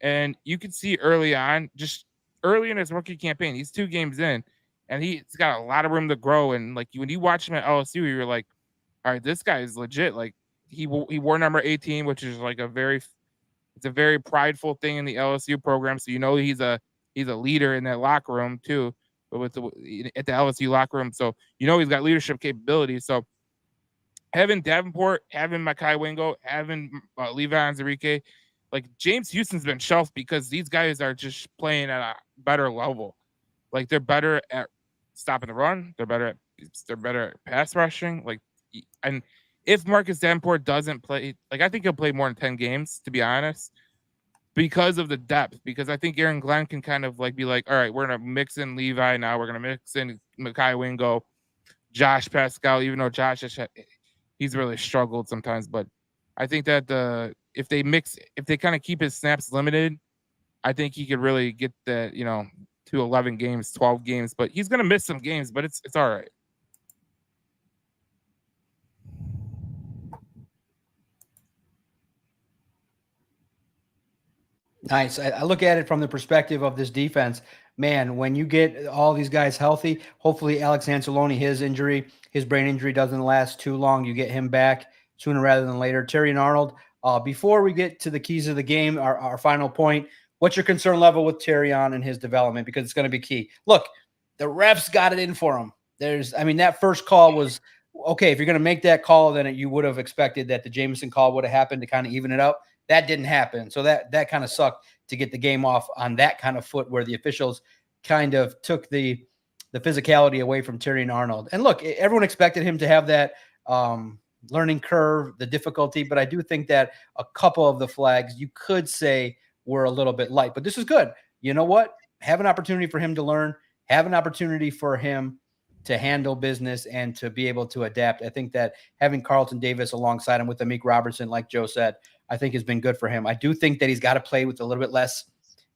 And you could see early on, just early in his rookie campaign, he's 2 games in, and he's got a lot of room to grow. And like when you watch him at LSU, you're like, all right, this guy is legit. Like he wore number 18, which is like it's a very prideful thing in the LSU program. So you know he's a leader in that locker room too, but at the LSU locker room. So you know he's got leadership capabilities. So having Davenport, having Mekhi Wingo, having Levi Onwuzurike, like James Houston's been shelved because these guys are just playing at a better level. Like they're better at stopping the run. They're better at pass rushing. Like, and if Marcus Davenport doesn't play, like I think he'll play more than 10 games, to be honest, because of the depth. Because I think Aaron Glenn can kind of like be like, all right, we're gonna mix in Levi now. We're gonna mix in Mekhi Wingo, Josh Pascal, even though Josh he's really struggled sometimes. But I think that if they kind of keep his snaps limited, I think he could really get that, you know, to 11 games, 12 games. But he's gonna miss some games, but it's all right. Nice. I look at it from the perspective of this defense. Man, when you get all these guys healthy, hopefully Alex Anzalone, his brain injury doesn't last too long. You get him back sooner rather than later. Terrion Arnold, before we get to the keys of the game, our final point, what's your concern level with Terrion and his development? Because it's going to be key. Look, the refs got it in for him. That first call was, okay, if you're going to make that call, then you would have expected that the Jameson call would have happened to kind of even it up. That didn't happen. So that kind of sucked to get the game off on that kind of foot where the officials kind of took the physicality away from Terrion Arnold. And look, everyone expected him to have that learning curve, the difficulty, but I do think that a couple of the flags you could say were a little bit light, but this is good. You know what? Have an opportunity for him to learn, have an opportunity for him to handle business and to be able to adapt. I think that having Carlton Davis alongside him with Amik Robertson, like Joe said, I think has been good for him. I do think that he's got to play with a little bit less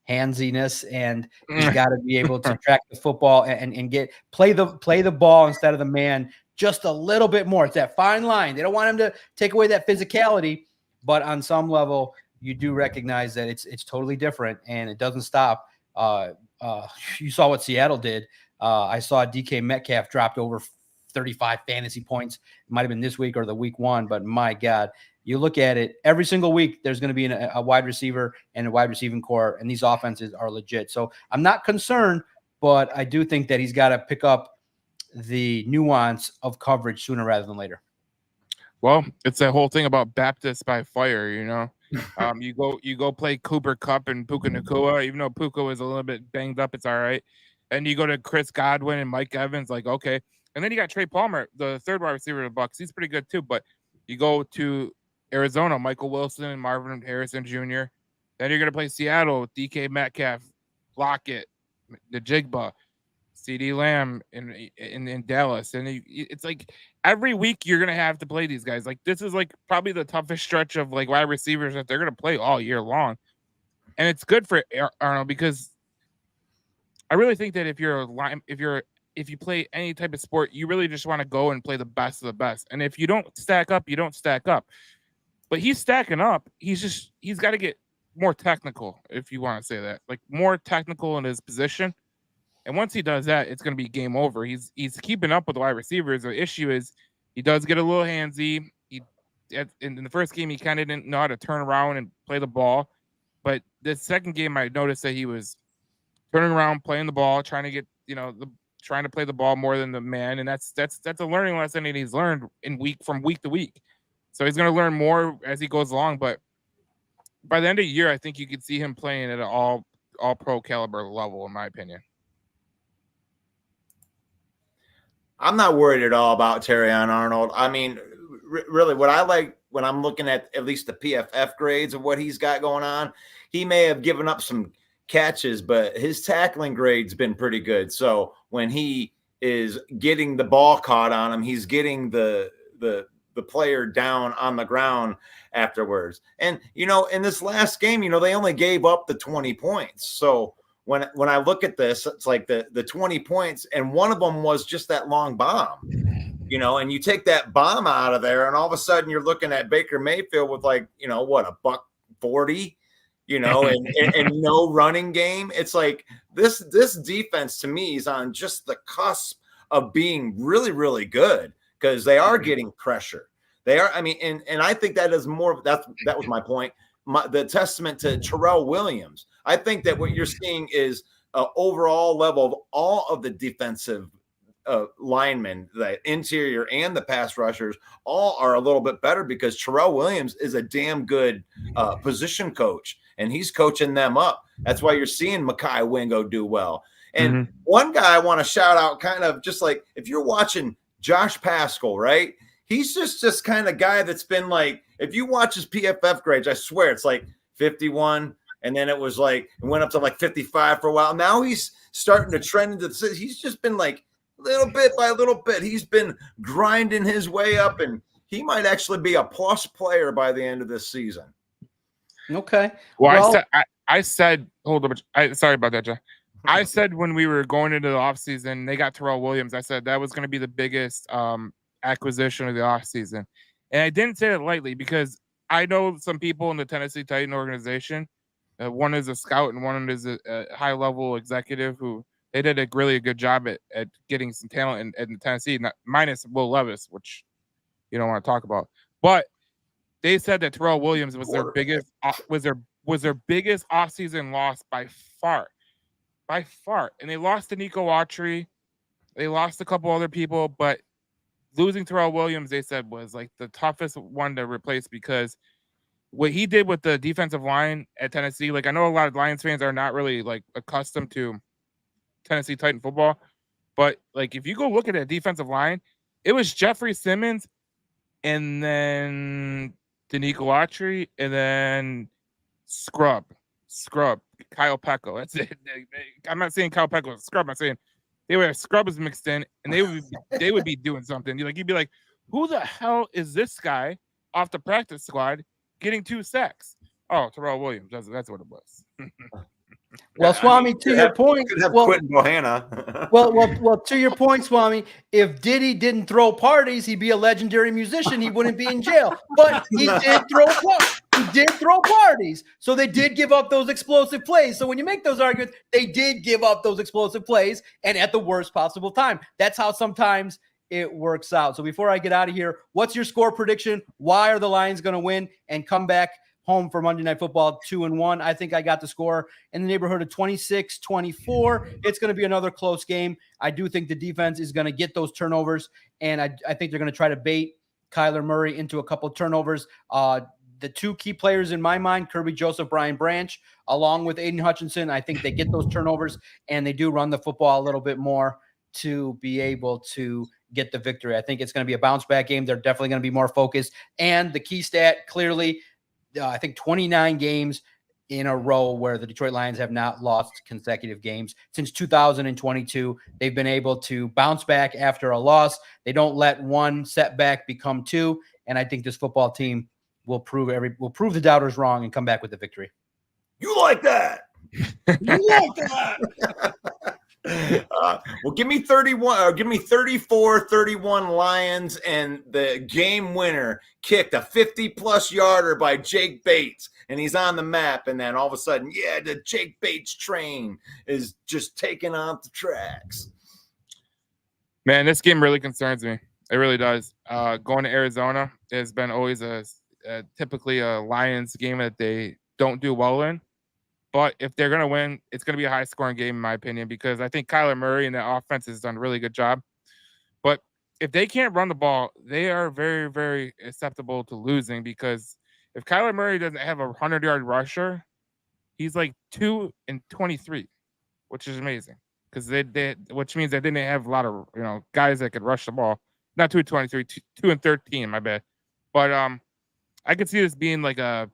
handsiness, and he's got to be able to track the football and play the ball instead of the man just a little bit more. It's that fine line. They don't want him to take away that physicality, but on some level, you do recognize that it's totally different, and it doesn't stop. You saw what Seattle did. I saw DK Metcalf dropped over 35 fantasy points. It might have been this week or the week 1, but my God, you look at it every single week, there's going to be a wide receiver and a wide receiving core, and these offenses are legit. So I'm not concerned, but I do think that he's got to pick up the nuance of coverage sooner rather than later. Well, it's that whole thing about Baptist by fire, you know. You go play Cooper Kupp and Puka Nacua, even though Puka was a little bit banged up, it's all right. And you go to Chris Godwin and Mike Evans, like, okay. And then you got Trey Palmer, the third wide receiver of the Bucs. He's pretty good too. But you go to Arizona, Michael Wilson and Marvin Harrison Jr. Then you're going to play Seattle with DK Metcalf, Lockett, Najigba, CeeDee Lamb in Dallas. And it's like every week you're going to have to play these guys. Like this is like probably the toughest stretch of like wide receivers that they're going to play all year long. And it's good for Arnold because I really think that if you play any type of sport, you really just want to go and play the best of the best. And if you don't stack up, you don't stack up. But he's stacking up. He's got to get more technical, if you want to say that, like more technical in his position. And once he does that, it's going to be game over. He's keeping up with the wide receivers. The issue is he does get a little handsy. In the first game, he kind of didn't know how to turn around and play the ball. But the second game, I noticed that he was turning around, playing the ball, trying to get, trying to play the ball more than the man. And that's a learning lesson that he's learned from week to week. So he's going to learn more as he goes along. But by the end of the year, I think you could see him playing at an all pro caliber level, in my opinion. I'm not worried at all about Terrion Arnold. I mean, really, what I like when I'm looking at least the PFF grades of what he's got going on, he may have given up some catches, but his tackling grade's been pretty good. So when he is getting the ball caught on him, he's getting the player down on the ground afterwards. And in this last game, they only gave up the 20 points. So when I look at this, it's like the 20 points, and one of them was just that long bomb, and you take that bomb out of there, and all of a sudden you're looking at Baker Mayfield with like, $140, and no running game. It's like this defense to me is on just the cusp of being really, really good because they are getting pressure. They are, and I think that is more, that was my point. The testament to Terrell Williams. I think that what you're seeing is an overall level of all of the defensive linemen, the interior and the pass rushers, all are a little bit better because Terrell Williams is a damn good position coach, and he's coaching them up. That's why you're seeing Mekhi Wingo do well. And one guy I want to shout out, kind of just like if you're watching Josh Paschal, right? He's just kind of guy that's been like, if you watch his PFF grades, I swear it's like 51, and then it was like it went up to like 55 for a while. Now he's starting to trend into the. He's just been like little bit by little bit. He's been grinding his way up, and he might actually be a plus player by the end of this season. Okay. Well, I said, hold on. Sorry about that, Jeff. I said when we were going into the offseason, they got Terrell Williams. I said that was going to be the biggest acquisition of the offseason. And I didn't say it lightly because I know some people in the Tennessee Titan organization. One is a scout and one is a high-level executive who they did a really good job at getting some talent in Tennessee, minus Will Levis, which you don't want to talk about. But they said that Terrell Williams was their biggest offseason loss by far. By far. And they lost to Nico Autry. They lost a couple other people, but losing Terrell Williams, they said, was like the toughest one to replace because what he did with the defensive line at Tennessee, like I know a lot of Lions fans are not really like accustomed to Tennessee Titan football, but like if you go look at that defensive line, it was Jeffrey Simmons and then Danico Autry and then Scrub, Kyle Pecco. That's it. I'm not saying Kyle Pecco was Scrub. I'm saying they were Scrubs mixed in, and they would be doing something. You'd be like, who the hell is this guy off the practice squad getting 2 sacks? Oh, Terrell Williams. That's what it was. Well, Swami, to your point, Quentin Bohanna. well, to your point, Swami, if Diddy didn't throw parties, he'd be a legendary musician. He wouldn't be in jail. But he did throw parties. So they did give up those explosive plays. So when you make those arguments, they did give up those explosive plays and at the worst possible time. That's how sometimes it works out. So before I get out of here, what's your score prediction? Why are the Lions going to win and come back home for Monday Night Football 2-1? I think I got the score in the neighborhood of 26-24. It's going to be another close game. I do think the defense is going to get those turnovers, and I think they're going to try to bait Kyler Murray into a couple turnovers. The 2 key players in my mind, Kirby Joseph, Brian Branch, along with Aiden Hutchinson, I think they get those turnovers, and they do run the football a little bit more to be able to get the victory. I think it's going to be a bounce-back game. They're definitely going to be more focused. And the key stat, clearly, I think 29 games in a row where the Detroit Lions have not lost consecutive games. Since 2022, they've been able to bounce back after a loss. They don't let one setback become 2, and I think this football team will prove the doubters wrong and come back with the victory. You like that? You like that? Well, give me 31 or give me 34-31 Lions, and the game winner kicked a 50-plus yarder by Jake Bates, and he's on the map. And then all of a sudden, the Jake Bates train is just taking off the tracks. Man, this game really concerns me. It really does. Going to Arizona has been always typically a Lions game that they don't do well in. But if they're going to win, it's going to be a high-scoring game, in my opinion, because I think Kyler Murray and the offense has done a really good job. But if they can't run the ball, they are very, very susceptible to losing, because if Kyler Murray doesn't have a 100-yard rusher, he's like 2-23, which is amazing. because which means they didn't have a lot of guys that could rush the ball. Not 2-23, 2-13, my bad. But I could see this being like a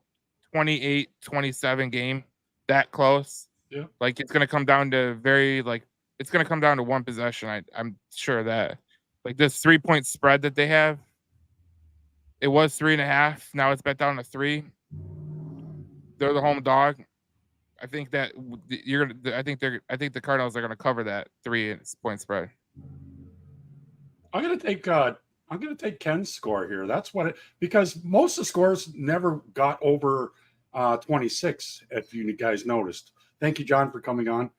28-27 game, that close. Yeah. Like it's gonna come down to it's gonna come down to one possession. I'm sure of that. Like this 3-point spread that they have, it was 3.5. Now it's bet down to 3. They're the home dog. I think that I think the Cardinals are gonna cover that 3-point spread. I'm gonna take Ken's score here. That's because most of the scores never got over 26. If you guys noticed. Thank you, John, for coming on.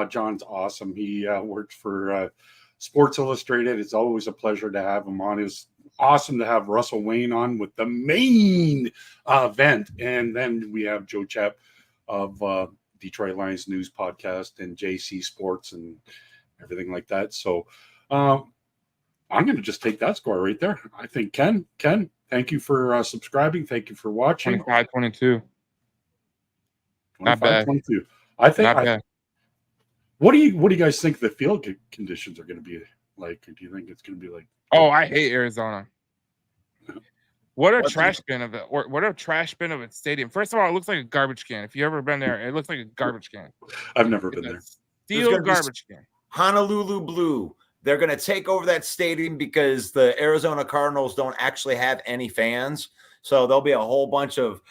John's awesome. He works for Sports Illustrated. It's always a pleasure to have him on. It's awesome to have Russell Wayne on with the main event, and then we have Joe Chap of Detroit Lions News Podcast and JC Sports and everything like that. So I'm going to just take that score right there. I think Ken, thank you for subscribing. Thank you for watching. 25-22. Not bad. 25-22. I think. Not bad. What do you guys think the field conditions are going to be like? Do you think it's going to be like? Oh, I hate Arizona. What a trash bin of it! What a trash bin of a stadium. First of all, it looks like a garbage can. If you ever been there, it looks like a garbage can. I've never been there. Steel garbage can. Honolulu Blue. They're going to take over that stadium because the Arizona Cardinals don't actually have any fans. So there'll be a whole bunch of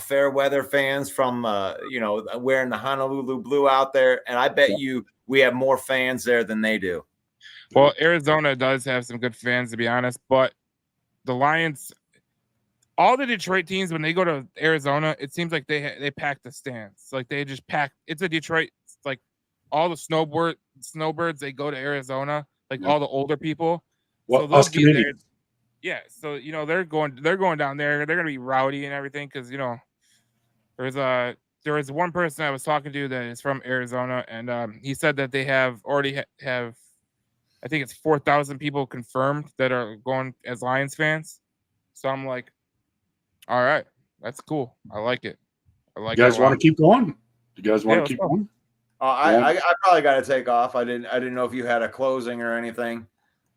fair weather fans from, wearing the Honolulu Blue out there. And I bet we have more fans there than they do. Well, Arizona does have some good fans, to be honest. But the Lions, all the Detroit teams, when they go to Arizona, it seems like they pack the stands. Like they just pack. It's a Detroit, like all the snowbirds, they go to Arizona. Like all the older people. Well, so us Canadians. Yeah, so they're going down there. They're gonna be rowdy and everything because there was one person I was talking to that is from Arizona, and he said that they already have I think it's 4,000 people confirmed that are going as Lions fans. So I'm like, all right, that's cool. I like it. You guys want to keep going? You guys want to keep going? I probably got to take off. I didn't know if you had a closing or anything.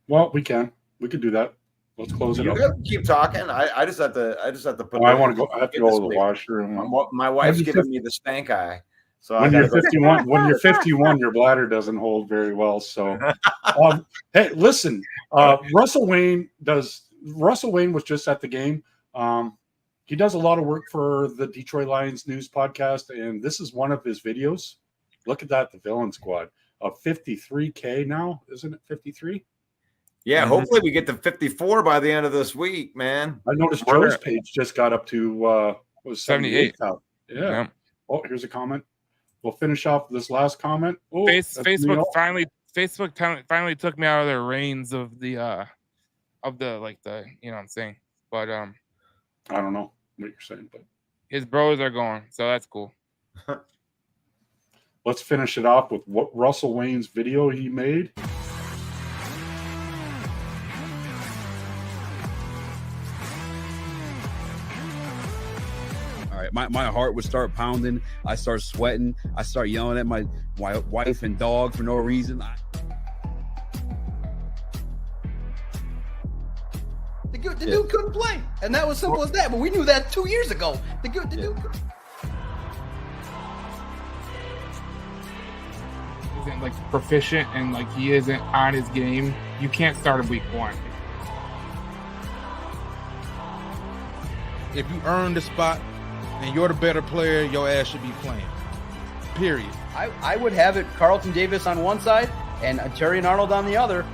Well, we can do that. Let's close it up. Keep talking. I just have to put. I want to go. I have to go to the washroom. My wife's giving me the stank eye. So when you're 51, your bladder doesn't hold very well. So, hey, listen. Russell Wayne was just at the game. He does a lot of work for the Detroit Lions News Podcast, and this is one of his videos. Look at that, the Villain Squad of 53K now, isn't it 53? Yeah, hopefully we get to 54 by the end of this week, man. I noticed Joe's page just got up to 78. Yeah. Oh, here's a comment. We'll finish off this last comment. Oh, Facebook finally took me out of their reins of the what I'm saying. But I don't know what you're saying, but his bros are going, so that's cool. Let's finish it off with what Russell Wayne's video he made. All right, my heart would start pounding. I start sweating. I start yelling at my wife and dog for no reason. The dude couldn't play, and that was simple as that. But we knew that 2 years ago. The dude couldn't. Isn't like proficient and like he isn't on his game, you can't start him week 1. If you earn the spot and you're the better player, your ass should be playing. Period. I would have it Carlton Davis on one side and Terry and Arnold on the other.